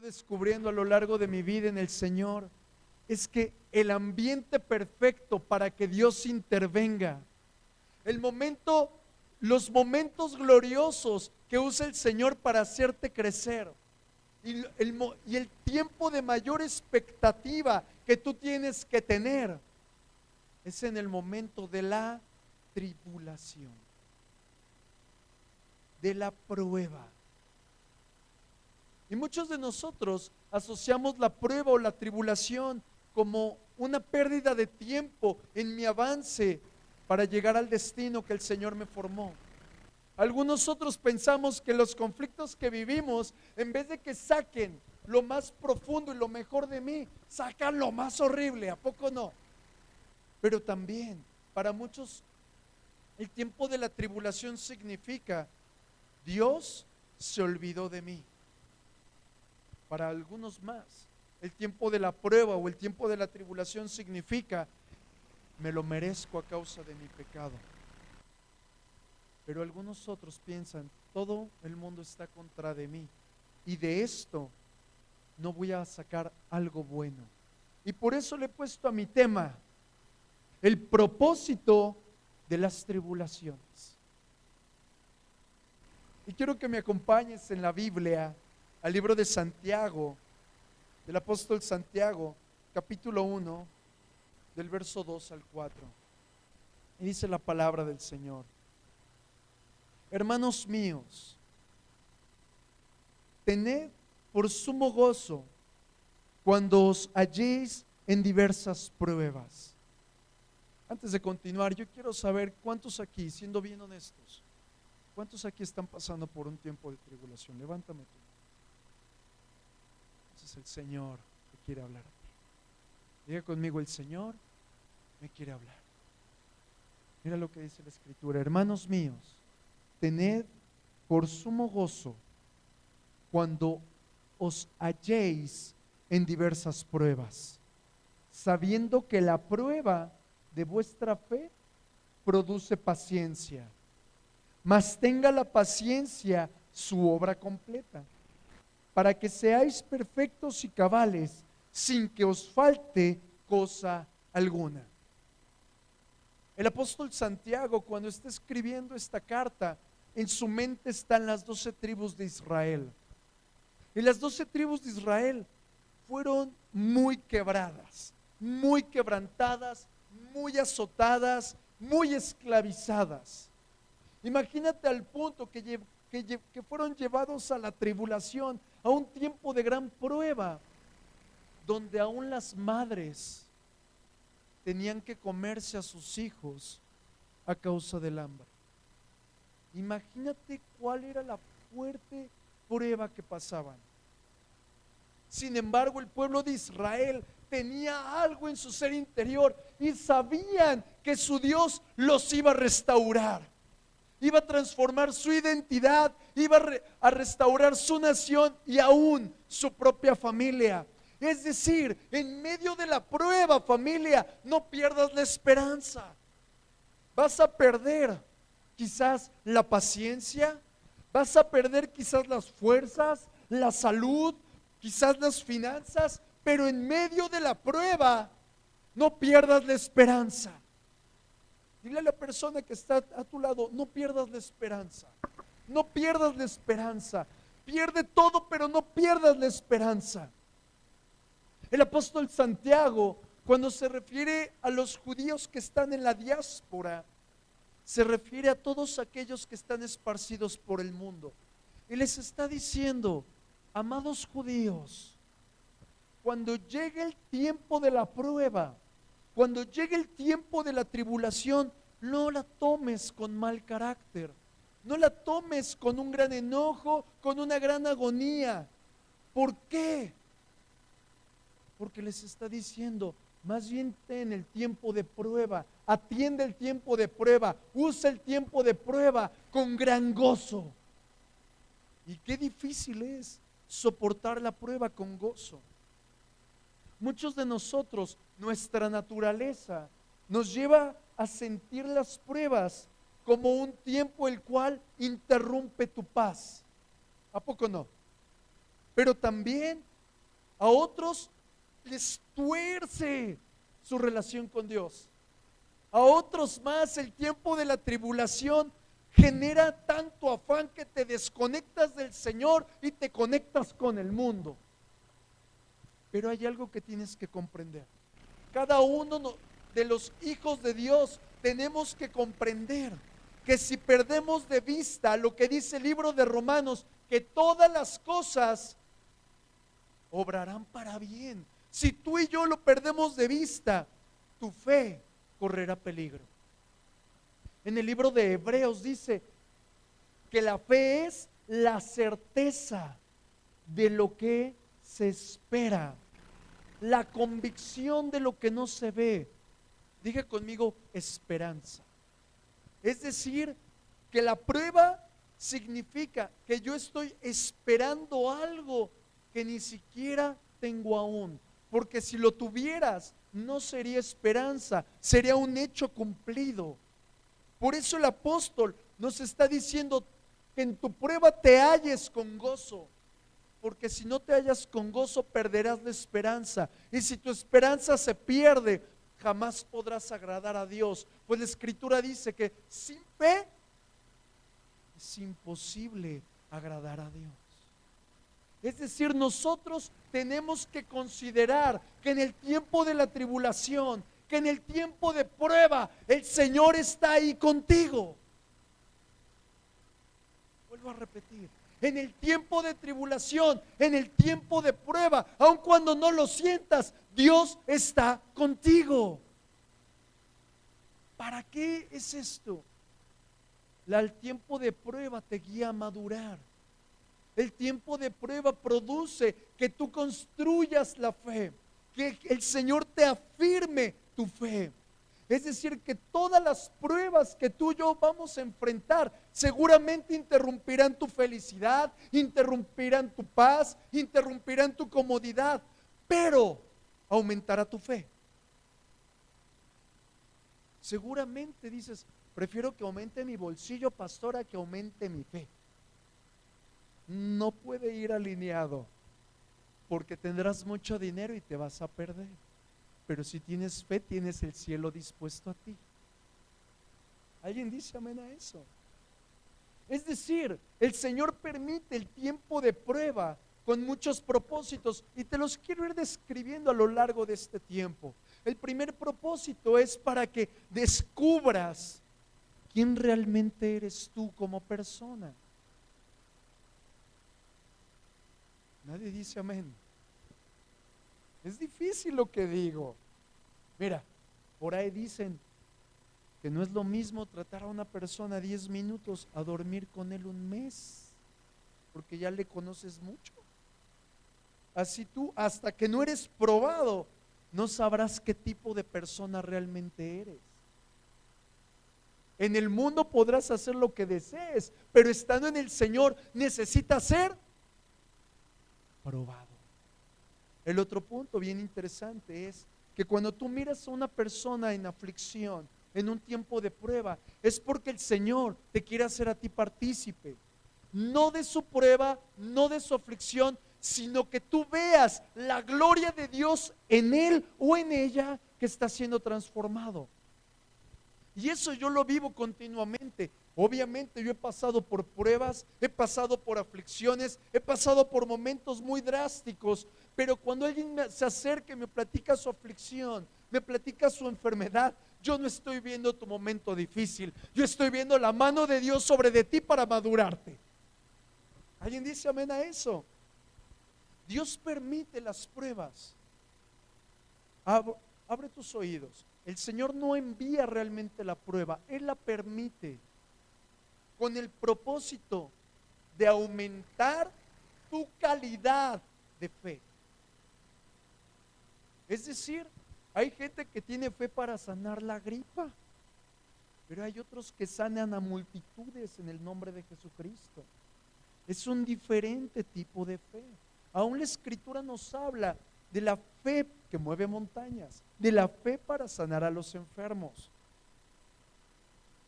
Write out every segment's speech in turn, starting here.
ido descubriendo a lo largo de mi vida en el Señor es que el ambiente perfecto para que Dios intervenga, el momento, los momentos gloriosos que usa el Señor para hacerte crecer y el tiempo de mayor expectativa que tú tienes que tener es en el momento de la tribulación, de la prueba. Y muchos de nosotros asociamos la prueba o la tribulación como una pérdida de tiempo en mi avance para llegar al destino que el Señor me formó. Algunos otros pensamos que los conflictos que vivimos, en vez de que saquen lo más profundo y lo mejor de mí, sacan lo más horrible, ¿a poco no? Pero también, para muchos, el tiempo de la tribulación significa, Dios se olvidó de mí. Para algunos más, el tiempo de la prueba o el tiempo de la tribulación significa, me lo merezco a causa de mi pecado. Pero algunos otros piensan, todo el mundo está contra de mí y de esto no voy a sacar algo bueno. Y por eso le he puesto a mi tema, el propósito de las tribulaciones. Y quiero que me acompañes en la Biblia, al libro de Santiago, del apóstol Santiago, capítulo 1, del verso 2 al 4. Y dice la palabra del Señor: hermanos míos, tened por sumo gozo cuando os halléis en diversas pruebas. Antes de continuar, yo quiero saber cuántos aquí, siendo bien honestos, cuántos aquí están pasando por un tiempo de tribulación. Levántame tú. Ese es el Señor que quiere hablar a ti. Diga conmigo, el Señor me quiere hablar. Mira lo que dice la Escritura: hermanos míos, tened por sumo gozo cuando os halléis en diversas pruebas, sabiendo que la prueba de vuestra fe produce paciencia. Mas tenga la paciencia su obra completa, para que seáis perfectos y cabales, sin que os falte cosa alguna. El apóstol Santiago, cuando está escribiendo esta carta, en su mente están las 12 tribus de Israel. Y las 12 tribus de Israel fueron muy quebradas, muy quebrantadas, muy azotadas, muy esclavizadas. Imagínate al punto que fueron llevados a la tribulación, a un tiempo de gran prueba, donde aún las madres tenían que comerse a sus hijos a causa del hambre. Imagínate cuál era la fuerte prueba que pasaban. Sin embargo, el pueblo de Israel tenía algo en su ser interior y sabían que su Dios los iba a restaurar, iba a transformar su identidad, iba a restaurar su nación y aún su propia familia. Es decir, en medio de la prueba, familia, no pierdas la esperanza. Vas a perder quizás la paciencia, vas a perder quizás las fuerzas, la salud, quizás las finanzas, pero en medio de la prueba, no pierdas la esperanza. Dile a la persona que está a tu lado, no pierdas la esperanza. No pierdas la esperanza. Pierde todo, pero no pierdas la esperanza. El apóstol Santiago, cuando se refiere a los judíos que están en la diáspora, se refiere a todos aquellos que están esparcidos por el mundo. Y les está diciendo, amados judíos, cuando llegue el tiempo de la prueba, cuando llegue el tiempo de la tribulación, no la tomes con mal carácter, no la tomes con un gran enojo, con una gran agonía. ¿Por qué? Porque les está diciendo, más bien ten el tiempo de prueba, atiende el tiempo de prueba, usa el tiempo de prueba con gran gozo. Y qué difícil es soportar la prueba con gozo. Muchos de nosotros, nuestra naturaleza nos lleva a sentir las pruebas como un tiempo el cual interrumpe tu paz. ¿A poco no? pero también a otros les tuerce su relación con Dios. A otros más el tiempo de la tribulación genera tanto afán que te desconectas del Señor y te conectas con el mundo. Pero hay algo que tienes que comprender. Cada uno de los hijos de Dios tenemos que comprender que si perdemos de vista lo que dice el libro de Romanos, que todas las cosas obrarán para bien. Si tú y yo lo perdemos de vista, tu fe correrá peligro. En el libro de Hebreos dice que la fe es la certeza de lo que se espera, la convicción de lo que no se ve. Diga conmigo, esperanza. Es decir, que la prueba significa que yo estoy esperando algo que ni siquiera tengo aún. Porque si lo tuvieras, no sería esperanza, sería un hecho cumplido. Por eso el apóstol nos está diciendo que en tu prueba te halles con gozo. Porque si no te hallas con gozo, perderás la esperanza. Y si tu esperanza se pierde, jamás podrás agradar a Dios. Pues la Escritura dice que sin fe es imposible agradar a Dios. Es decir, nosotros tenemos que considerar que en el tiempo de la tribulación, que en el tiempo de prueba, el Señor está ahí contigo. Vuelvo a repetir. En el tiempo de tribulación, en el tiempo de prueba, aun cuando no lo sientas, Dios está contigo. ¿Para qué es esto? El tiempo de prueba te guía a madurar. El tiempo de prueba produce que tú construyas la fe, que el Señor te afirme tu fe. Es decir, que todas las pruebas que tú y yo vamos a enfrentar seguramente interrumpirán tu felicidad, interrumpirán tu paz, interrumpirán tu comodidad, pero aumentará tu fe. Seguramente dices, prefiero que aumente mi bolsillo, pastor, a que aumente mi fe. No puede ir alineado, porque tendrás mucho dinero y te vas a perder. Pero si tienes fe, tienes el cielo dispuesto a ti. ¿Alguien dice amén a eso? Es decir, el Señor permite el tiempo de prueba con muchos propósitos y te los quiero ir describiendo a lo largo de este tiempo. El primer propósito es para que descubras quién realmente eres tú como persona. Nadie dice amén. Es difícil lo que digo. Mira, por ahí dicen que no es lo mismo tratar a una persona 10 minutos a dormir con él un mes, porque ya le conoces mucho. Así tú, hasta que no eres probado, no sabrás qué tipo de persona realmente eres. En el mundo podrás hacer lo que desees, pero estando en el Señor necesitas ser probado. El otro punto bien interesante es que cuando tú miras a una persona en aflicción, en un tiempo de prueba, es porque el Señor te quiere hacer a ti partícipe, no de su prueba, no de su aflicción, sino que tú veas la gloria de Dios en él o en ella que está siendo transformado. Y eso yo lo vivo continuamente. Obviamente yo he pasado por pruebas, he pasado por aflicciones, he pasado por momentos muy drásticos, pero cuando alguien se acerca y me platica su aflicción, me platica su enfermedad, yo no estoy viendo tu momento difícil, yo estoy viendo la mano de Dios sobre de ti para madurarte. ¿Alguien dice amén a eso? Dios permite las pruebas. Abre tus oídos. El Señor no envía realmente la prueba, Él la permite con el propósito de aumentar tu calidad de fe. Es decir, hay gente que tiene fe para sanar la gripa, pero hay otros que sanan a multitudes en el nombre de Jesucristo. Es un diferente tipo de fe. Aún la Escritura nos habla de la fe que mueve montañas, de la fe para sanar a los enfermos.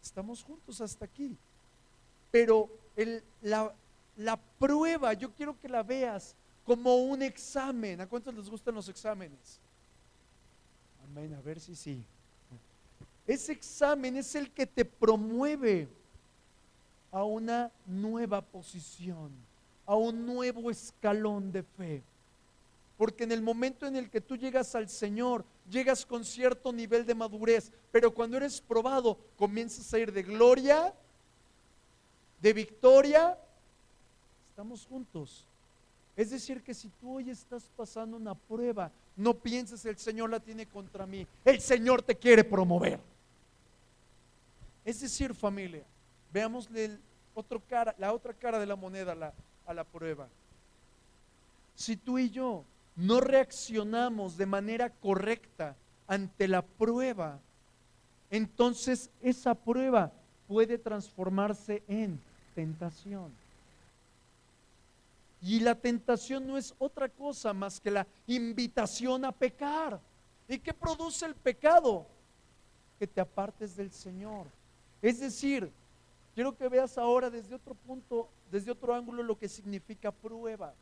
Estamos juntos hasta aquí. Pero la prueba, yo quiero que la veas como un examen. ¿A cuántos les gustan los exámenes? Amén, a ver si sí. Ese examen es el que te promueve a una nueva posición, a un nuevo escalón de fe. Porque en el momento en el que tú llegas al Señor, llegas con cierto nivel de madurez, pero cuando eres probado, comienzas a ir de gloria, de victoria. Estamos juntos. Es decir, que si tú hoy estás pasando una prueba, no pienses el Señor la tiene contra mí. El Señor te quiere promover. Es decir, familia, veámosle la otra cara de la moneda a la prueba. Si tú y yo no reaccionamos de manera correcta ante la prueba, entonces esa prueba puede transformarse en tentación. Y la tentación no es otra cosa más que la invitación a pecar. ¿Y qué produce el pecado? Que te apartes del Señor. Es decir, quiero que veas ahora desde otro punto, desde otro ángulo, lo que significa prueba.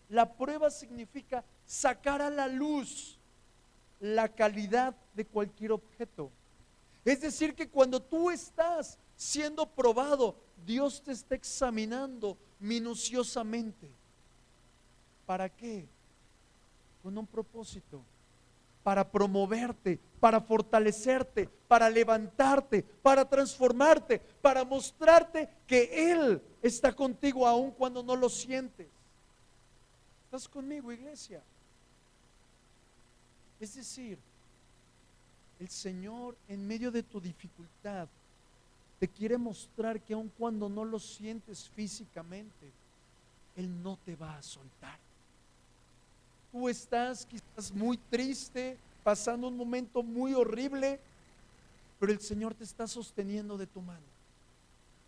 La prueba significa sacar a la luz la calidad de cualquier objeto. Es decir, que cuando tú estás siendo probado, Dios te está examinando minuciosamente. ¿Para qué? Con un propósito. Para promoverte, para fortalecerte, para levantarte, para transformarte, para mostrarte que Él está contigo aun cuando no lo sientes. ¿Estás conmigo, iglesia? Es decir, el Señor en medio de tu dificultad te quiere mostrar que aun cuando no lo sientes físicamente, Él no te va a soltar. Tú estás quizás muy triste, pasando un momento muy horrible, pero el Señor te está sosteniendo de tu mano.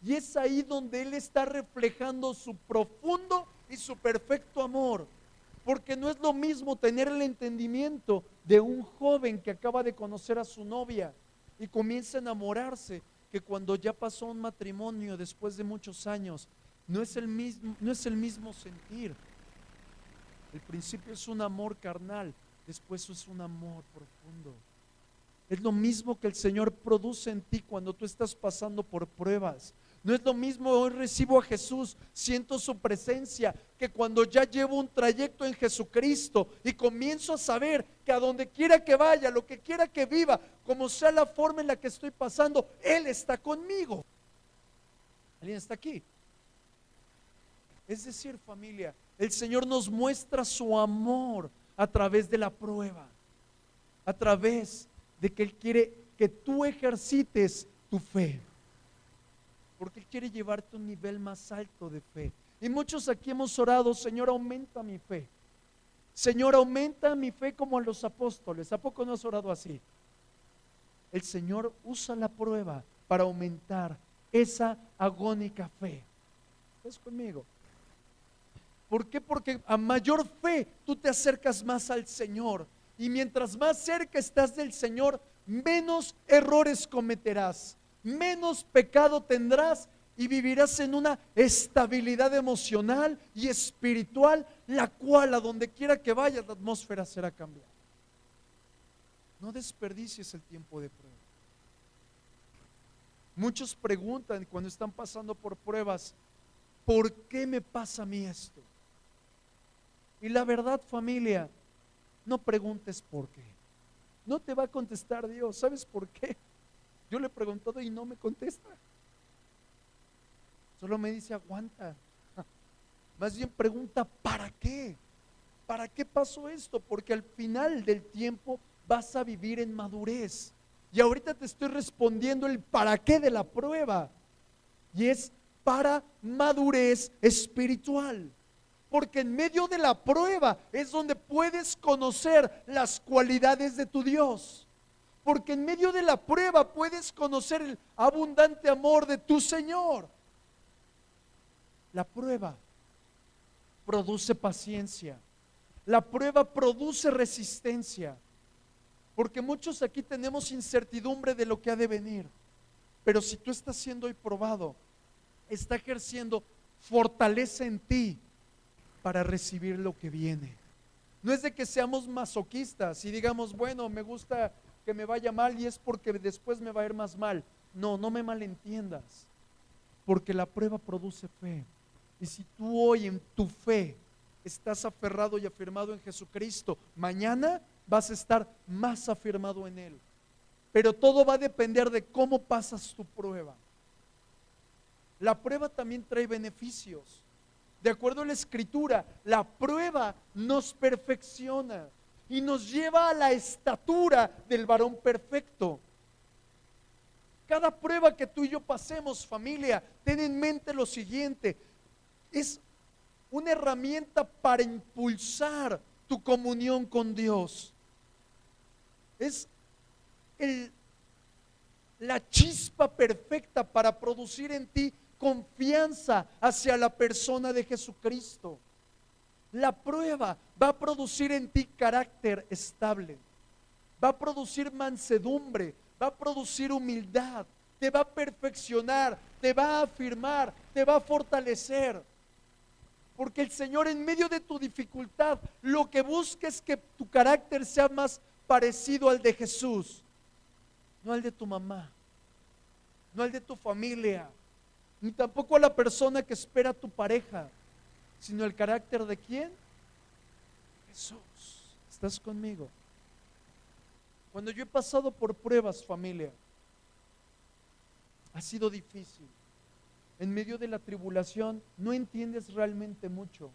Y es ahí donde Él está reflejando su profundo y su perfecto amor. Porque no es lo mismo tener el entendimiento de un joven que acaba de conocer a su novia y comienza a enamorarse, que cuando ya pasó un matrimonio después de muchos años, no es el mismo sentir. El principio es un amor carnal, después es un amor profundo. Es lo mismo que el Señor produce en ti cuando tú estás pasando por pruebas. No es lo mismo, hoy recibo a Jesús, siento su presencia, que cuando ya llevo un trayecto en Jesucristo y comienzo a saber que a donde quiera que vaya, lo que quiera que viva, como sea la forma en la que estoy pasando, Él está conmigo. ¿Alguien está aquí? Es decir, familia, el Señor nos muestra su amor a través de la prueba, a través de que Él quiere que tú ejercites tu fe, porque Él quiere llevarte a un nivel más alto de fe. Y muchos aquí hemos orado: Señor, aumenta mi fe. Señor, aumenta mi fe como a los apóstoles. ¿A poco no has orado así? El Señor usa la prueba para aumentar esa agónica fe. ¿Estás conmigo? ¿Por qué? Porque a mayor fe tú te acercas más al Señor. Y mientras más cerca estás del Señor, menos errores cometerás, menos pecado tendrás y vivirás en una estabilidad emocional y espiritual, la cual a donde quiera que vayas la atmósfera será cambiada. No desperdicies el tiempo de prueba. Muchos preguntan cuando están pasando por pruebas: ¿por qué me pasa a mí esto? Y la verdad, familia, no preguntes por qué. No te va a contestar Dios. ¿Sabes por qué? Yo le he preguntado y no me contesta. Solo me dice: aguanta. Más bien pregunta: ¿para qué? ¿Para qué pasó esto? Porque al final del tiempo vas a vivir en madurez. Y ahorita te estoy respondiendo el para qué de la prueba. Y es para madurez espiritual. Porque en medio de la prueba es donde puedes conocer las cualidades de tu Dios. Porque en medio de la prueba puedes conocer el abundante amor de tu Señor. La prueba produce paciencia. La prueba produce resistencia. Porque muchos aquí tenemos incertidumbre de lo que ha de venir. Pero si tú estás siendo hoy probado, está ejerciendo fortaleza en ti para recibir lo que viene. No es de que seamos masoquistas y digamos, bueno, me gusta que me vaya mal y es porque después me va a ir más mal. No, no me malentiendas, porque la prueba produce fe. Y si tú hoy en tu fe estás aferrado y afirmado en Jesucristo, mañana vas a estar más afirmado en Él. Pero todo va a depender de cómo pasas tu prueba. La prueba también trae beneficios. De acuerdo a la Escritura, la prueba nos perfecciona y nos lleva a la estatura del varón perfecto. Cada prueba que tú y yo pasemos, familia, ten en mente lo siguiente: es una herramienta para impulsar tu comunión con Dios. Es la chispa perfecta para producir en ti confianza hacia la persona de Jesucristo. La prueba va a producir en ti carácter estable, va a producir mansedumbre, va a producir humildad, te va a perfeccionar, te va a afirmar, te va a fortalecer. Porque el Señor, en medio de tu dificultad, lo que busca es que tu carácter sea más parecido al de Jesús, no al de tu mamá, no al de tu familia, ni tampoco a la persona que espera tu pareja, sino el carácter de ¿quién? Jesús. ¿Estás conmigo? Cuando yo he pasado por pruebas, familia, ha sido difícil. En medio de la tribulación no entiendes realmente mucho,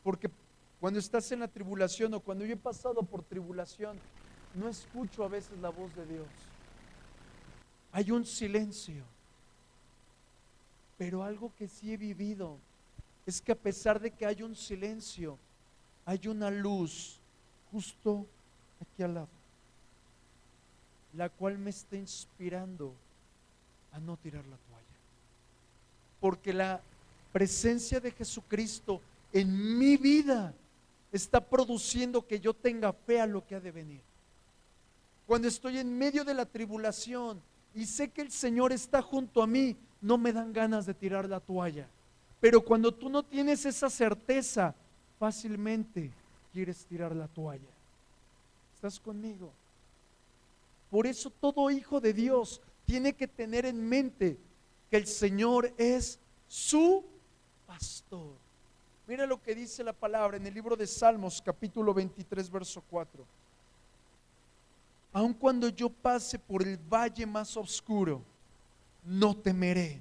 porque cuando estás en la tribulación, o cuando yo he pasado por tribulación, no escucho a veces la voz de Dios. Hay un silencio. Pero algo que sí he vivido es que a pesar de que hay un silencio, hay una luz justo aquí al lado, la cual me está inspirando a no tirar la toalla. Porque la presencia de Jesucristo en mi vida está produciendo que yo tenga fe a lo que ha de venir. Cuando estoy en medio de la tribulación y sé que el Señor está junto a mí, no me dan ganas de tirar la toalla. Pero cuando tú no tienes esa certeza, fácilmente quieres tirar la toalla. ¿Estás conmigo? Por eso todo hijo de Dios tiene que tener en mente que el Señor es su pastor. Mira lo que dice la palabra en el libro de Salmos, capítulo 23, verso 4. Aun cuando yo pase por el valle más oscuro, no temeré,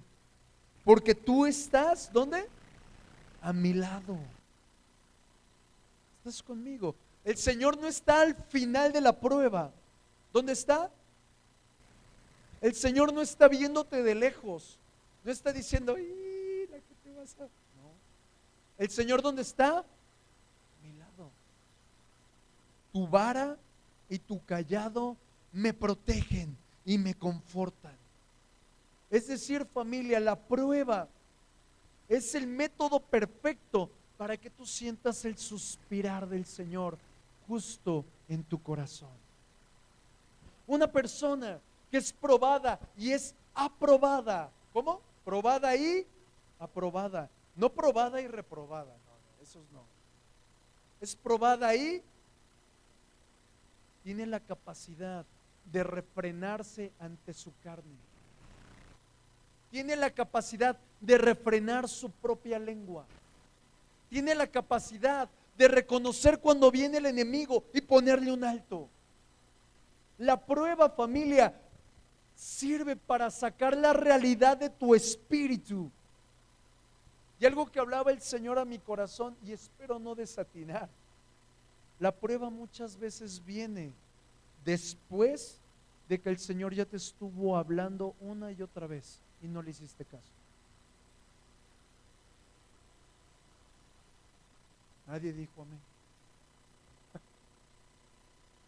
porque tú estás, ¿dónde? A mi lado. Estás conmigo. El Señor no está al final de la prueba. ¿Dónde está? El Señor no está viéndote de lejos. No está diciendo, mira que te vas a... No. El Señor, ¿dónde está? A mi lado. Tu vara y tu cayado me protegen y me confortan. Es decir, familia, la prueba es el método perfecto para que tú sientas el suspirar del Señor justo en tu corazón. Una persona que es probada y es aprobada. ¿Cómo? Probada y aprobada. No probada y reprobada. No, esos no. Es probada y tiene la capacidad de refrenarse ante su carne. Tiene la capacidad de refrenar su propia lengua. Tiene la capacidad de reconocer cuando viene el enemigo y ponerle un alto. La prueba, familia, sirve para sacar la realidad de tu espíritu. Y algo que hablaba el Señor a mi corazón, y espero no desatinar. La prueba muchas veces viene después de que el Señor ya te estuvo hablando una y otra vez y no le hiciste caso. Nadie dijo amén.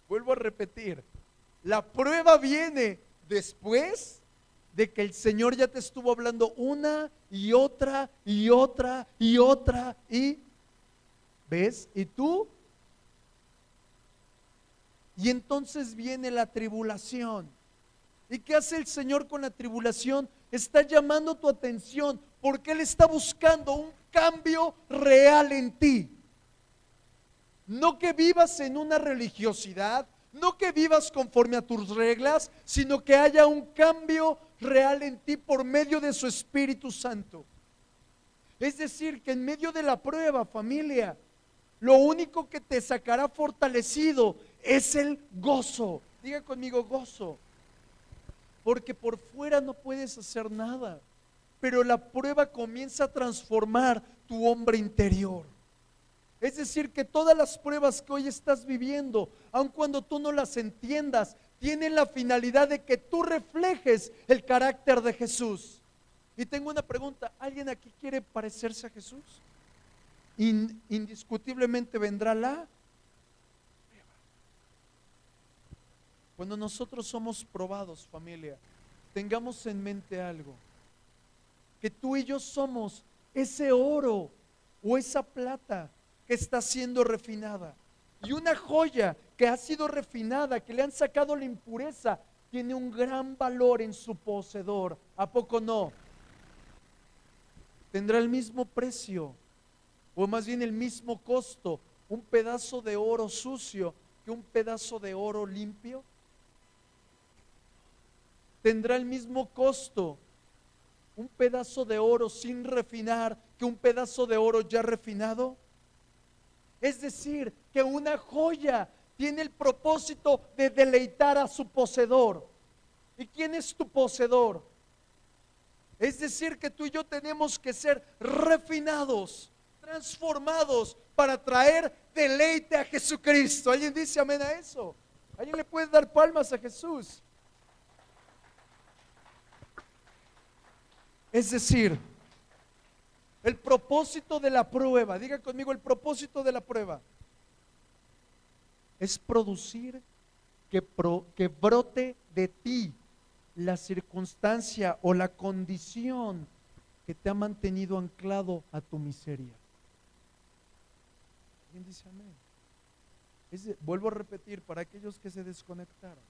Vuelvo a repetir, la prueba viene después de que el Señor ya te estuvo hablando una y otra y otra y otra y ¿ves? ¿Y tú? Y entonces viene la tribulación. ¿Y qué hace el Señor con la tribulación? Está llamando tu atención Porque Él está buscando un cambio real en ti. No que vivas en una religiosidad, no que vivas conforme a tus reglas, sino que haya un cambio real en ti por medio de su Espíritu Santo. Es decir, que en medio de la prueba, familia, lo único que te sacará fortalecido es el gozo. Diga conmigo, gozo. Porque por fuera no puedes hacer nada, pero la prueba comienza a transformar tu hombre interior. Es decir, que todas las pruebas que hoy estás viviendo, aun cuando tú no las entiendas, tienen la finalidad de que tú reflejes el carácter de Jesús. Y tengo una pregunta, ¿alguien aquí quiere parecerse a Jesús? Indiscutiblemente vendrá la prueba. Cuando nosotros somos probados, familia, tengamos en mente algo, que tú y yo somos ese oro o esa plata que está siendo refinada. Y una joya que ha sido refinada, que le han sacado la impureza, tiene un gran valor en su poseedor. ¿A poco no? Tendrá el mismo precio, o más bien el mismo costo, un pedazo de oro sucio que un pedazo de oro limpio. Tendrá el mismo costo un pedazo de oro sin refinar que un pedazo de oro ya refinado. Es decir, que una joya tiene el propósito de deleitar a su poseedor. ¿Y quién es tu poseedor? Es decir, que tú y yo tenemos que ser refinados, transformados para traer deleite a Jesucristo. ¿Alguien dice amén a eso? ¿Alguien le puede dar palmas a Jesús? Es decir, el propósito de la prueba, diga conmigo, el propósito de la prueba es producir que brote de ti la circunstancia o la condición que te ha mantenido anclado a tu miseria. ¿Quién dice amén? Vuelvo a repetir para aquellos que se desconectaron.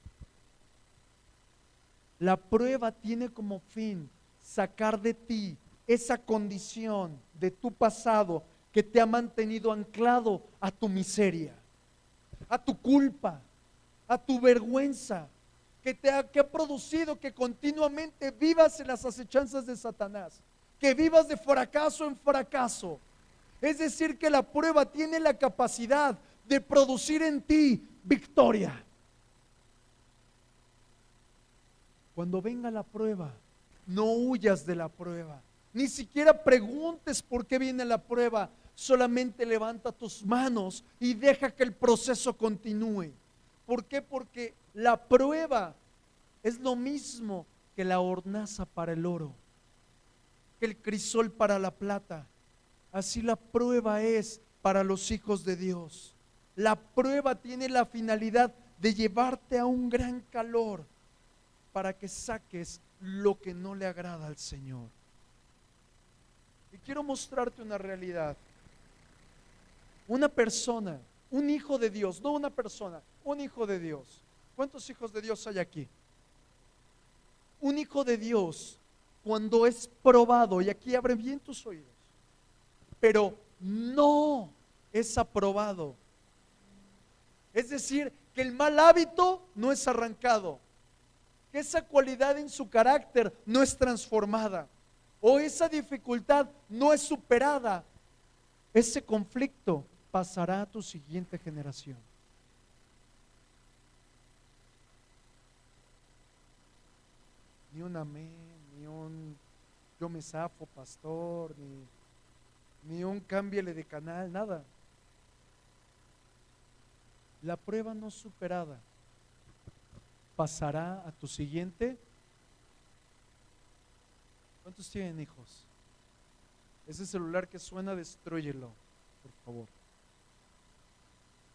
La prueba tiene como fin sacar de ti esa condición de tu pasado que te ha mantenido anclado a tu miseria, a tu culpa, a tu vergüenza, que ha producido que continuamente vivas en las acechanzas de Satanás, que vivas de fracaso en fracaso. Es decir, que la prueba tiene la capacidad de producir en ti victoria. Cuando venga la prueba, no huyas de la prueba, ni siquiera preguntes por qué viene la prueba, solamente levanta tus manos y deja que el proceso continúe. ¿Por qué? Porque la prueba es lo mismo que la hornaza para el oro, que el crisol para la plata. Así la prueba es para los hijos de Dios. La prueba tiene la finalidad de llevarte a un gran calor para que saques lo que no le agrada al Señor. Y quiero mostrarte una realidad. Una persona, un hijo de Dios, no una persona, un hijo de Dios. ¿Cuántos hijos de Dios hay aquí? Un hijo de Dios, cuando es probado, y aquí abre bien tus oídos, pero no es aprobado. Es decir, que el mal hábito no es arrancado, que esa cualidad en su carácter no es transformada, o esa dificultad no es superada, ese conflicto pasará a tu siguiente generación. Ni un amén, ni un yo me zafo, pastor, ni un cámbiale de canal, nada. La prueba no superada pasará a tu siguiente. ¿Cuántos tienen hijos? Ese celular que suena, destrúyelo, por favor.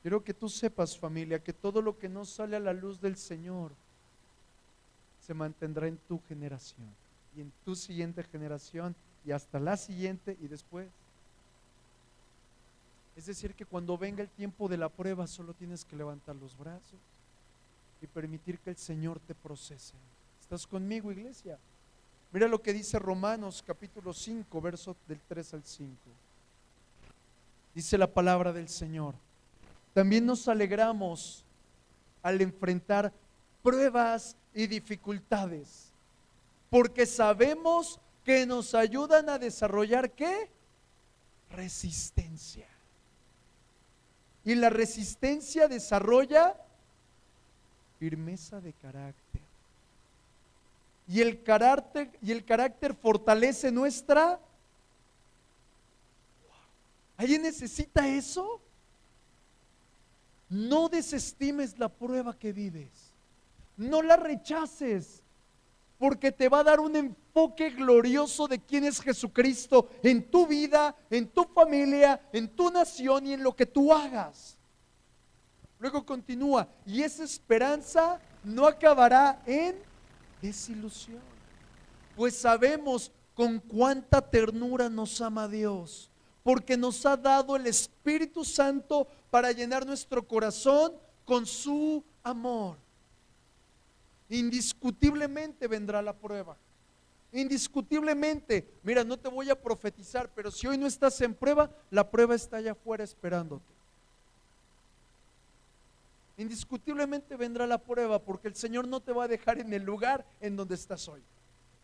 Quiero que tú sepas, familia, que todo lo que no sale a la luz del Señor se mantendrá en tu generación y en tu siguiente generación y hasta la siguiente y después. Es decir, que cuando venga el tiempo de la prueba solo tienes que levantar los brazos y permitir que el Señor te procese. ¿Estás conmigo, iglesia? Mira lo que dice Romanos capítulo 5, versos del 3 al 5. Dice la palabra del Señor: también nos alegramos al enfrentar pruebas y dificultades, porque sabemos que nos ayudan a desarrollar ¿qué? Resistencia. Y la resistencia desarrolla firmeza de carácter. Y el carácter fortalece nuestra. ¿Alguien necesita eso? No desestimes la prueba que vives. No la rechaces, porque te va a dar un enfoque glorioso de quién es Jesucristo en tu vida, en tu familia, en tu nación y en lo que tú hagas. Luego continúa: y esa esperanza no acabará en desilusión, pues sabemos con cuánta ternura nos ama Dios, porque nos ha dado el Espíritu Santo para llenar nuestro corazón con su amor. Indiscutiblemente vendrá la prueba. Indiscutiblemente, mira, no te voy a profetizar, pero si hoy no estás en prueba, la prueba está allá afuera esperándote. Indiscutiblemente vendrá la prueba, porque el Señor no te va a dejar en el lugar en donde estás hoy.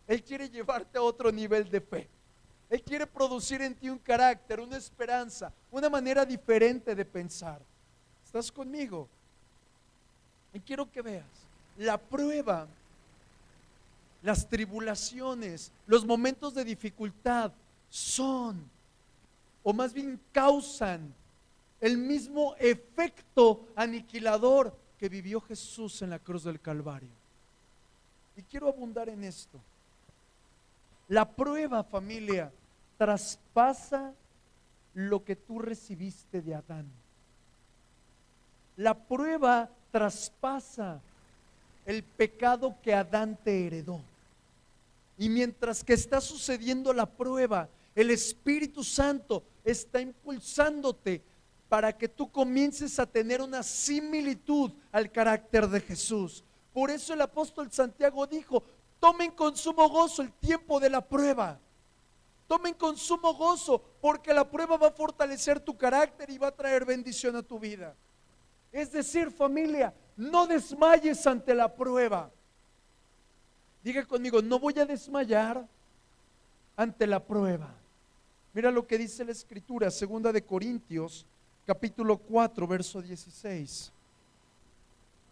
Él quiere llevarte a otro nivel de fe. Él quiere producir en ti un carácter, una esperanza, una manera diferente de pensar. ¿Estás conmigo? Y quiero que veas, la prueba, las tribulaciones, los momentos de dificultad son, o más bien causan, el mismo efecto aniquilador que vivió Jesús en la cruz del Calvario. Y quiero abundar en esto. La prueba, familia, traspasa lo que tú recibiste de Adán. La prueba traspasa el pecado que Adán te heredó. Y mientras que está sucediendo la prueba, el Espíritu Santo está impulsándote para que tú comiences a tener una similitud al carácter de Jesús. Por eso el apóstol Santiago dijo: tomen con sumo gozo el tiempo de la prueba. Tomen con sumo gozo, porque la prueba va a fortalecer tu carácter y va a traer bendición a tu vida. Es decir, familia, no desmayes ante la prueba. Diga conmigo: no voy a desmayar ante la prueba. Mira lo que dice la Escritura, 2 de Corintios capítulo 4, verso 16.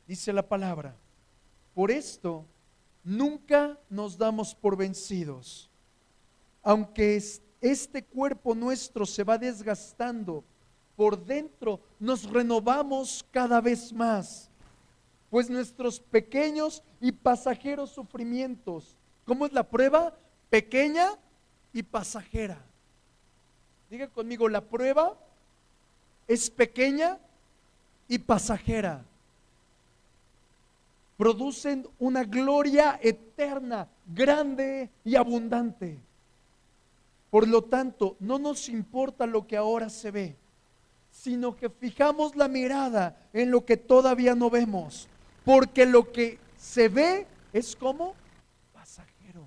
Dice la palabra: por esto nunca nos damos por vencidos, aunque este cuerpo nuestro se va desgastando, por dentro nos renovamos cada vez más, pues nuestros pequeños y pasajeros sufrimientos. ¿Cómo es la prueba? Pequeña y pasajera. Diga conmigo: la prueba es pequeña y pasajera. Producen una gloria eterna, grande y abundante. Por lo tanto, no nos importa lo que ahora se ve, sino que fijamos la mirada en lo que todavía no vemos, porque lo que se ve es como pasajero,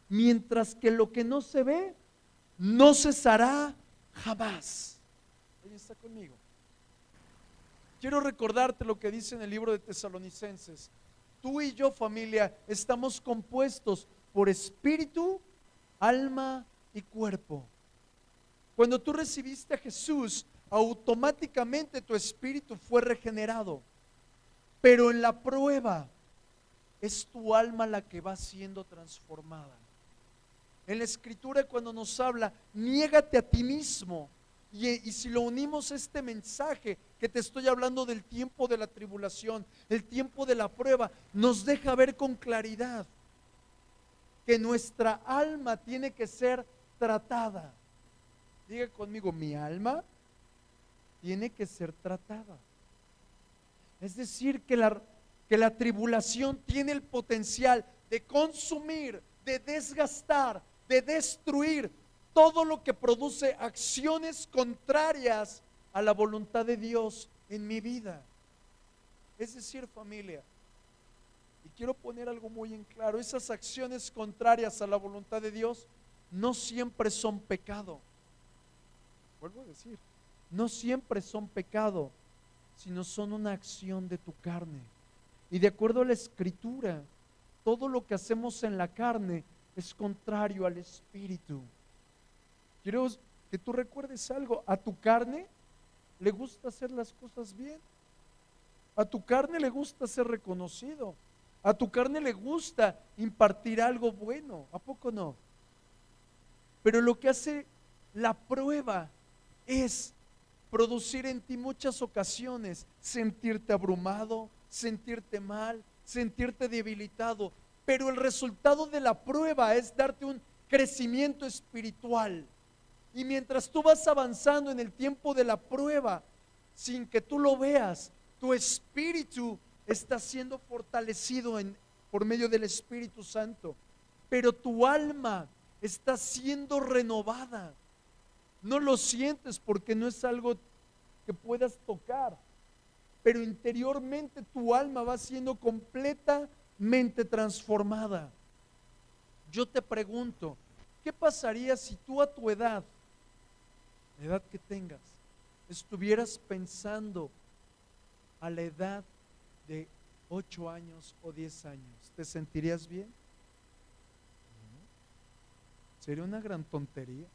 mientras que lo que no se ve no cesará jamás. ¿Alguien está conmigo? Quiero recordarte lo que dice en el libro de Tesalonicenses. Tú y yo, familia, estamos compuestos por espíritu, alma y cuerpo. Cuando tú recibiste a Jesús, automáticamente tu espíritu fue regenerado. Pero en la prueba es tu alma la que va siendo transformada. En la Escritura, cuando nos habla, niégate a ti mismo. Y si lo unimos a este mensaje que te estoy hablando del tiempo de la tribulación, el tiempo de la prueba, nos deja ver con claridad que nuestra alma tiene que ser tratada. Diga conmigo: mi alma tiene que ser tratada. Es decir, que la tribulación tiene el potencial de consumir, de desgastar, de destruir todo lo que produce acciones contrarias a la voluntad de Dios en mi vida. Es decir, familia, Y quiero poner algo muy en claro, esas acciones contrarias a la voluntad de Dios no siempre son pecado. Vuelvo a decir, no siempre son pecado, sino son una acción de tu carne. Y de acuerdo a la Escritura, todo lo que hacemos en la carne es contrario al Espíritu. Quiero que tú recuerdes algo, a tu carne le gusta hacer las cosas bien, a tu carne le gusta ser reconocido, a tu carne le gusta impartir algo bueno, ¿a poco no? Pero lo que hace la prueba es producir en ti muchas ocasiones sentirte abrumado, sentirte mal, sentirte debilitado. Pero el resultado de la prueba es darte un crecimiento espiritual. Y mientras tú vas avanzando en el tiempo de la prueba, sin que tú lo veas, tu espíritu está siendo fortalecido por medio del Espíritu Santo. Pero tu alma está siendo renovada. No lo sientes porque no es algo que puedas tocar, pero interiormente tu alma va siendo completamente transformada. Yo te pregunto, ¿qué pasaría si tú a tu edad, la edad que tengas, estuvieras pensando a la edad de 8 años o 10 años? ¿Te sentirías bien? Sería una gran tontería.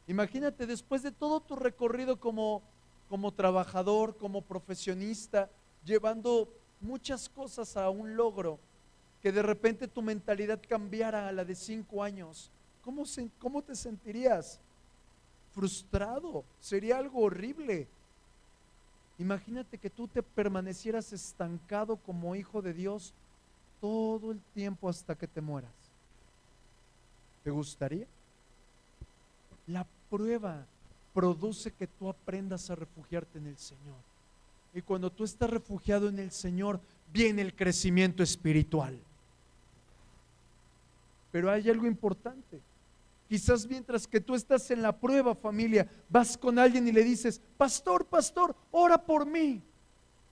Imagínate, después de todo tu recorrido como trabajador, como profesionista, llevando muchas cosas a un logro, que de repente tu mentalidad cambiara a la de 5 años, ¿cómo te sentirías? Frustrado, sería algo horrible. Imagínate que tú te permanecieras estancado como hijo de Dios todo el tiempo hasta que te mueras. ¿Te gustaría? La prueba produce que tú aprendas a refugiarte en el Señor. Y cuando tú estás refugiado en el Señor, viene el crecimiento espiritual. Pero hay algo importante. Quizás mientras que tú estás en la prueba, familia, vas con alguien y le dices, pastor, ora por mí.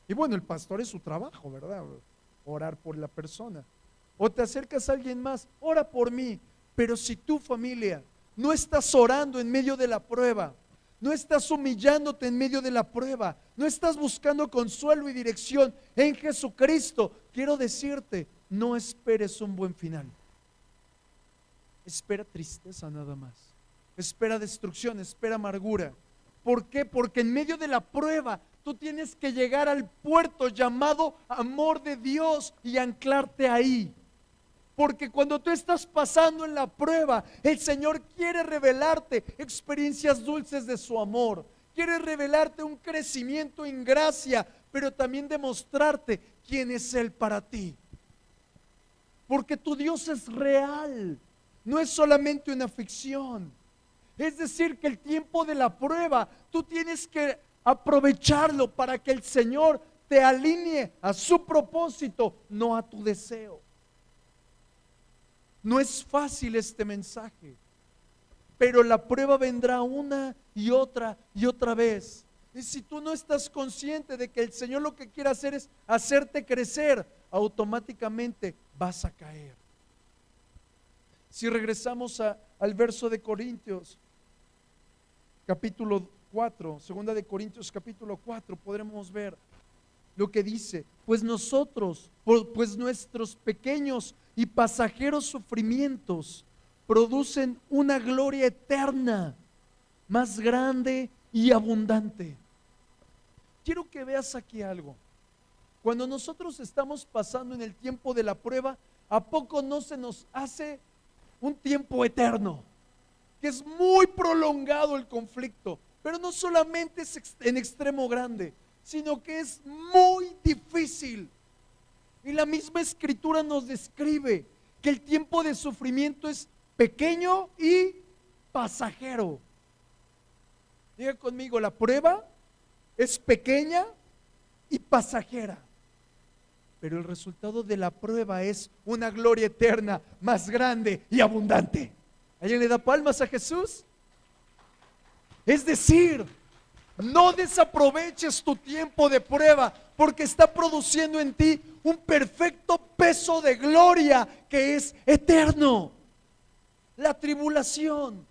Y bueno, el pastor es su trabajo, ¿verdad? Orar por la persona. O te acercas a alguien más, ora por mí. Pero si tu familia no estás orando en medio de la prueba, no estás humillándote en medio de la prueba, no estás buscando consuelo y dirección en Jesucristo, quiero decirte, no esperes un buen final. Espera tristeza nada más. Espera destrucción, espera amargura. ¿Por qué? Porque en medio de la prueba tú tienes que llegar al puerto llamado amor de Dios y anclarte ahí. Porque cuando tú estás pasando en la prueba, el Señor quiere revelarte experiencias dulces de su amor. Quiere revelarte un crecimiento en gracia, pero también demostrarte quién es Él para ti. Porque tu Dios es real, no es solamente una ficción. Es decir, que el tiempo de la prueba, tú tienes que aprovecharlo para que el Señor te alinee a su propósito, no a tu deseo. No es fácil este mensaje, pero la prueba vendrá una y otra vez. Y si tú no estás consciente de que el Señor lo que quiere hacer es hacerte crecer, automáticamente vas a caer. Si regresamos al verso de Corintios, capítulo 4, segunda de Corintios capítulo 4, podremos ver lo que dice, pues nuestros pequeños y pasajeros sufrimientos producen una gloria eterna, más grande y abundante. Quiero que veas aquí algo. Cuando nosotros estamos pasando en el tiempo de la prueba, ¿a poco no se nos hace un tiempo eterno? Que es muy prolongado el conflicto, pero no solamente es en extremo grande, sino que es muy difícil. Y la misma Escritura nos describe que el tiempo de sufrimiento es pequeño y pasajero. Diga conmigo, la prueba es pequeña y pasajera, pero el resultado de la prueba es una gloria eterna, más grande y abundante. ¿Alguien le da palmas a Jesús? Es decir, No desaproveches tu tiempo de prueba, porque está produciendo en ti un perfecto peso de gloria que es eterno. La tribulación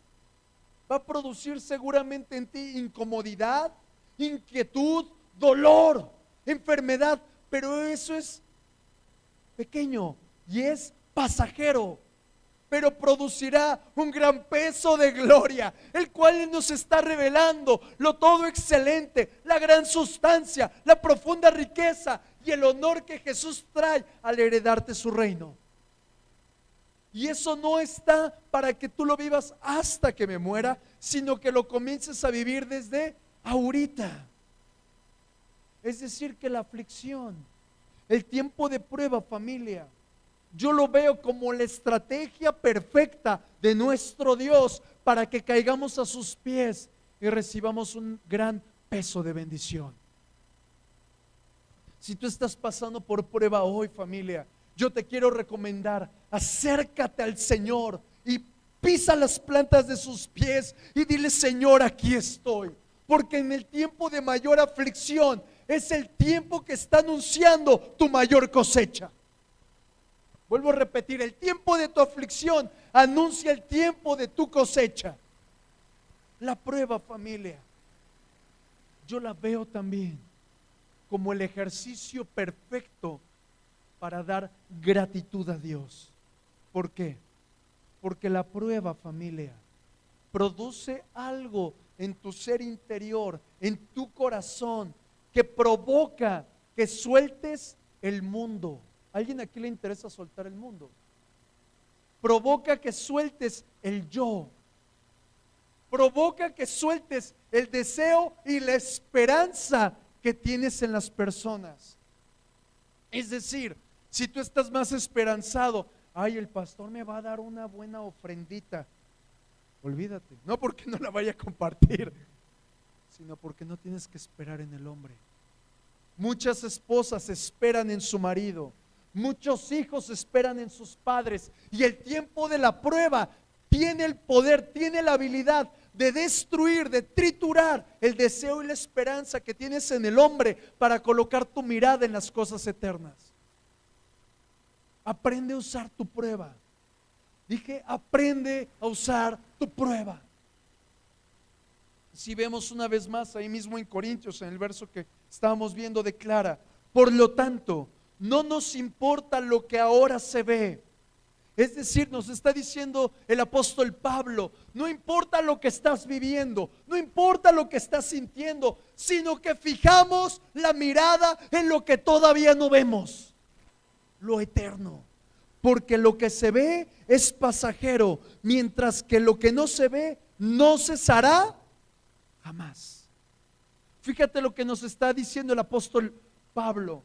va a producir seguramente en ti incomodidad, inquietud, dolor, enfermedad, pero eso es pequeño y es pasajero, pero producirá un gran peso de gloria, el cual nos está revelando lo todo excelente, la gran sustancia, la profunda riqueza y el honor que Jesús trae al heredarte su reino. Y eso no está para que tú lo vivas hasta que me muera, sino que lo comiences a vivir desde ahorita. Es decir, que la aflicción, el tiempo de prueba, familia, yo lo veo como la estrategia perfecta de nuestro Dios para que caigamos a sus pies y recibamos un gran peso de bendición. Si tú estás pasando por prueba hoy, familia, yo te quiero recomendar, acércate al Señor y pisa las plantas de sus pies y dile: Señor, aquí estoy. Porque en el tiempo de mayor aflicción es el tiempo que está anunciando tu mayor cosecha. Vuelvo a repetir, el tiempo de tu aflicción anuncia el tiempo de tu cosecha. La prueba, familia, yo la veo también como el ejercicio perfecto para dar gratitud a Dios. ¿Por qué? Porque la prueba, familia, produce algo en tu ser interior, en tu corazón, que provoca que sueltes el mundo. ¿A alguien aquí le interesa soltar el mundo? Provoca que sueltes el yo. Provoca que sueltes el deseo y la esperanza que tienes en las personas. Es decir, si tú estás más esperanzado, ay, el pastor me va a dar una buena ofrendita, olvídate, no porque no la vaya a compartir, sino porque no tienes que esperar en el hombre. Muchas esposas esperan en su marido, muchos hijos esperan en sus padres, y el tiempo de la prueba tiene el poder, tiene la habilidad de destruir, de triturar el deseo y la esperanza que tienes en el hombre para colocar tu mirada en las cosas eternas. Aprende a usar tu prueba. Dije, aprende a usar tu prueba. Si vemos una vez más ahí mismo en Corintios, en el verso que estábamos viendo, declara: por lo tanto, no nos importa lo que ahora se ve. Es decir, nos está diciendo el apóstol Pablo, no importa lo que estás viviendo, no importa lo que estás sintiendo, sino que fijamos la mirada en lo que todavía no vemos, lo eterno. Porque lo que se ve es pasajero, mientras que lo que no se ve no cesará jamás. Fíjate lo que nos está diciendo el apóstol Pablo,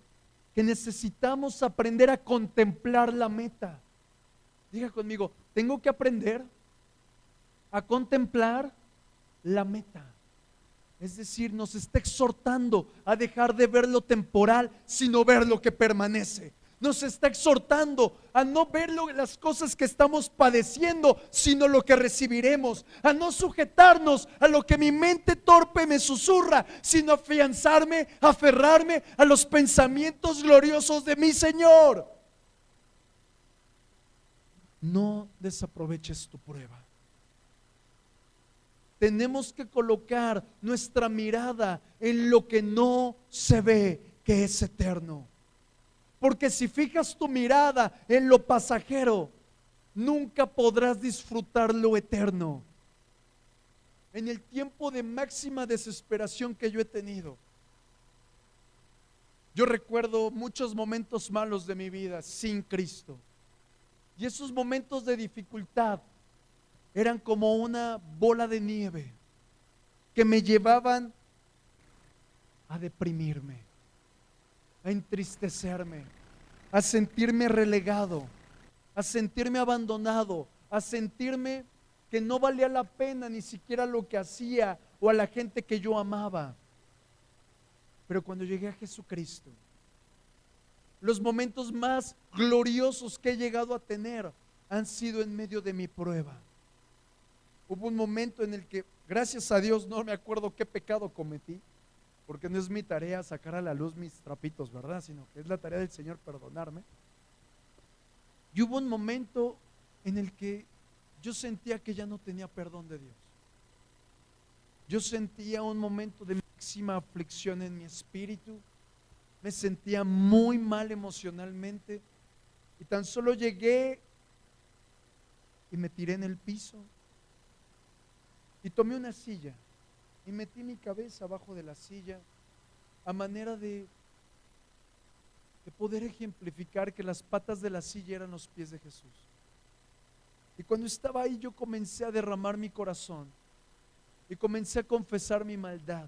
que necesitamos aprender a contemplar la meta. Diga conmigo, tengo que aprender a contemplar la meta. Es decir, nos está exhortando a dejar de ver lo temporal, sino ver lo que permanece. Nos está exhortando a no ver las cosas que estamos padeciendo, sino lo que recibiremos. A no sujetarnos a lo que mi mente torpe me susurra, sino afianzarme, aferrarme a los pensamientos gloriosos de mi Señor. No desaproveches tu prueba. Tenemos que colocar nuestra mirada en lo que no se ve, que es eterno. Porque si fijas tu mirada en lo pasajero, nunca podrás disfrutar lo eterno. En el tiempo de máxima desesperación que yo he tenido, yo recuerdo muchos momentos malos de mi vida sin Cristo. Y esos momentos de dificultad eran como una bola de nieve que me llevaban a deprimirme, a entristecerme, a sentirme relegado, a sentirme abandonado, a sentirme que no valía la pena ni siquiera lo que hacía o a la gente que yo amaba. Pero cuando llegué a Jesucristo, los momentos más gloriosos que he llegado a tener han sido en medio de mi prueba. Hubo un momento en el que, Gracias a Dios no me acuerdo qué pecado cometí, porque no es mi tarea sacar a la luz mis trapitos, ¿verdad? Sino que es la tarea del Señor perdonarme. Y hubo un momento en el que yo sentía que ya no tenía perdón de Dios. Yo sentía un momento de máxima aflicción en mi espíritu. Me sentía muy mal emocionalmente. Y tan solo llegué y me tiré en el piso. Y tomé una silla y metí mi cabeza abajo de la silla a manera de poder ejemplificar que las patas de la silla eran los pies de Jesús. Y cuando estaba ahí yo comencé a derramar mi corazón y comencé a confesar mi maldad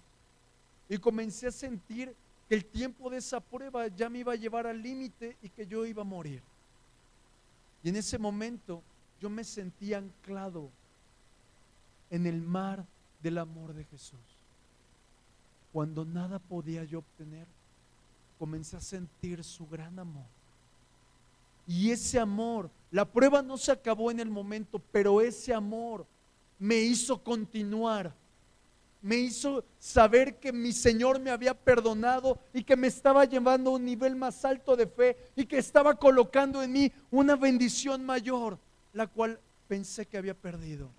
y comencé a sentir que el tiempo de esa prueba ya me iba a llevar al límite y que yo iba a morir. Y en ese momento yo me sentí anclado en el mar del amor de Jesús. Cuando nada podía yo obtener, comencé a sentir su gran amor. Y ese amor, la prueba no se acabó en el momento, pero ese amor me hizo continuar. Me hizo saber que mi Señor me había perdonado y que me estaba llevando a un nivel más alto de fe y que estaba colocando en mí una bendición mayor, la cual pensé que había perdido.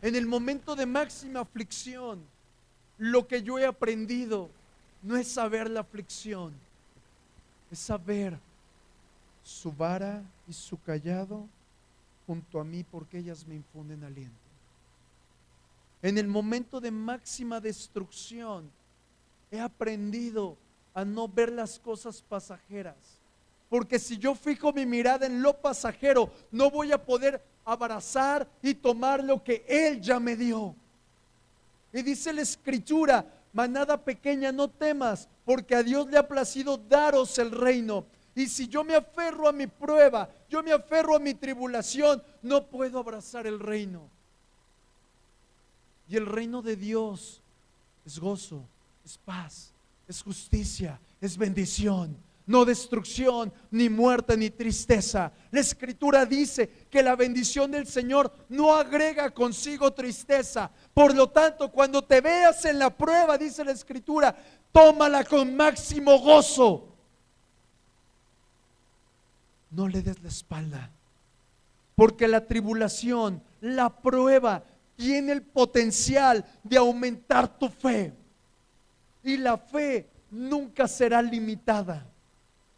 En el momento de máxima aflicción, lo que yo he aprendido no es saber la aflicción, es saber su vara y su cayado junto a mí, porque ellas me infunden aliento. En el momento de máxima destrucción, he aprendido a no ver las cosas pasajeras, porque si yo fijo mi mirada en lo pasajero, no voy a poder abrazar y tomar lo que Él ya me dio. Y dice la Escritura: manada pequeña, no temas, porque a Dios le ha placido daros el reino. Y si yo me aferro a mi prueba, yo me aferro a mi tribulación, no puedo abrazar el reino. Y el reino de Dios es gozo, es paz, es justicia, es bendición, no destrucción, ni muerte, ni tristeza. La Escritura dice que la bendición del Señor no agrega consigo tristeza. Por lo tanto, cuando te veas en la prueba, dice la Escritura, tómala con máximo gozo. No le des la espalda, porque la tribulación, la prueba, tiene el potencial de aumentar tu fe. Y la fe nunca será limitada,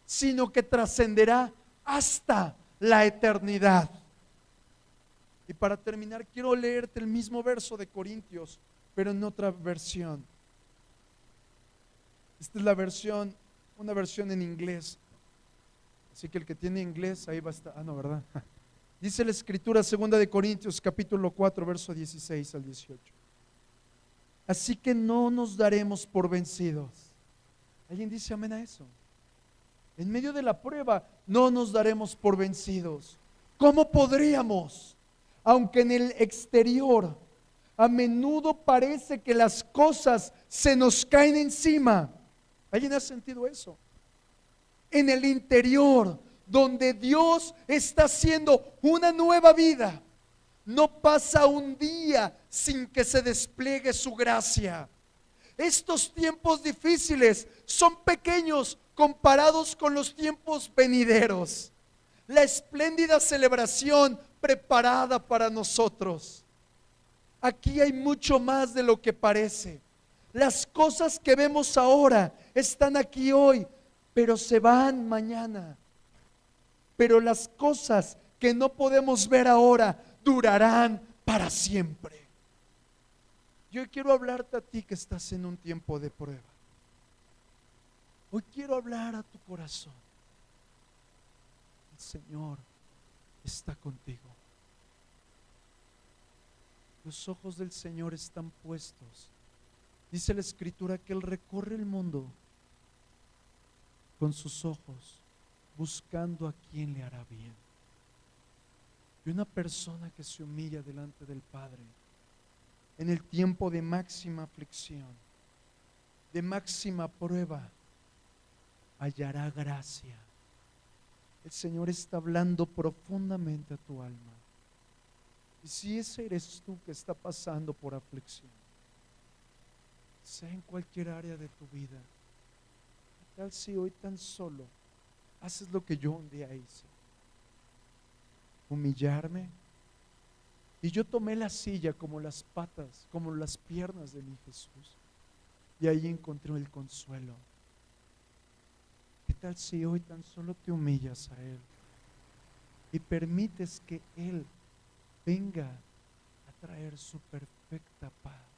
sino que trascenderá hasta la eternidad. Y para terminar, quiero leerte el mismo verso de Corintios, pero en otra versión. Esta es la versión, una versión en inglés. Así que el que tiene inglés, ahí va a estar. Ah, no, ¿verdad? Dice la Escritura, 2 de Corintios, capítulo 4, verso 16 al 18. Así que no nos daremos por vencidos. ¿Alguien dice amén a eso? En medio de la prueba, no nos daremos por vencidos. ¿Cómo podríamos? Aunque en el exterior a menudo parece que las cosas se nos caen encima. ¿Alguien ha sentido eso? En el interior, donde Dios está haciendo una nueva vida, no pasa un día sin que se despliegue su gracia. Estos tiempos difíciles son pequeños comparados con los tiempos venideros. La espléndida celebración preparada para nosotros. Aquí hay mucho más de lo que parece. Las cosas que vemos ahora están aquí hoy, pero se van mañana. Pero las cosas que no podemos ver ahora durarán para siempre. Yo quiero hablarte a ti que estás en un tiempo de prueba. Hoy quiero hablar a tu corazón. El Señor está contigo. Los ojos del Señor están puestos. Dice la Escritura que Él recorre el mundo con sus ojos, buscando a quien le hará bien. Y una persona que se humilla delante del Padre en el tiempo de máxima aflicción, de máxima prueba, hallará gracia. El Señor está hablando profundamente a tu alma. Y si ese eres tú que está pasando por aflicción, sea en cualquier área de tu vida, ¿qué tal si hoy tan solo haces lo que yo un día hice? Humillarme. Y yo tomé la silla como las patas, como las piernas de mi Jesús. Y ahí encontré el consuelo. ¿Qué tal si hoy tan solo te humillas a Él y permites que Él venga a traer su perfecta paz?